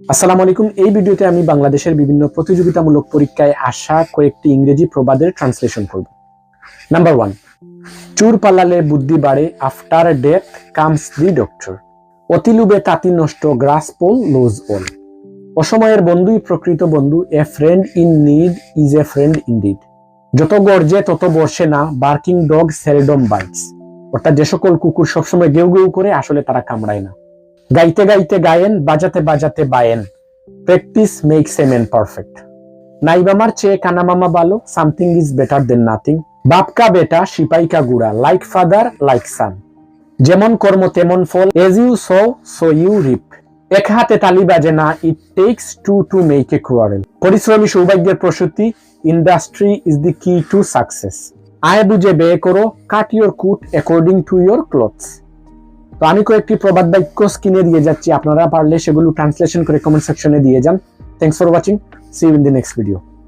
আসসালামু আলাইকুম। এই ভিডিওতে আমি বাংলাদেশের বিভিন্ন প্রতিযোগিতামূলক পরীক্ষায় আসা কয়েকটি ইংরেজি প্রবাদের ট্রান্সলেশন করব। নাম্বার 1, চুর পালালে বুদ্ধি বাড়ে, after death comes the doctor. অতি লোভে তাঁতি নষ্ট, গ্রাস পোল লোজ অল। অসময়ের বন্ধুই প্রকৃত বন্ধু, a friend in need is a friend indeed. যত গর্জে তত বর্ষে না, বার্কিং ডগ সেলডম বাইটস। অর্থাৎ যে সকল কুকুর সবসময় গেউ গেউ করে, আসলে তারা কামড়ায় না। গাইতে গাইতে গায়েন, বাজাতে বাজাতে বায়েন, practice makes a man perfect. নাইবামার চেয়ে কানামামা ভালো, something is better than nothing. বাপ কা বেটা সিপাই কা গুড়া, লাইক ফাদার লাইক সান। যেমন কর্ম তেমন ফল, as you sow so you reap. এক হাতে তালি বাজে না, it takes two to make a quarrel. পরিশ্রমী সৌভাগ্যের প্রসূতি, ইন্ডাস্ট্রি ইজ দি কি টু সাকসেস। আয় বুঝে ব্যয় করো, কাট ইউর কুট অ্যাকর্ডিং টু ইউর ক্লথস। তো আমি কয়েকটি প্রবাদ বাক্য স্ক্রিনে দিয়ে যাচ্ছি, আপনারা পারলে সেগুলো ট্রান্সলেশন করে কমেন্ট সেকশনে দিয়ে যান। Thanks for watching, see you in the next video.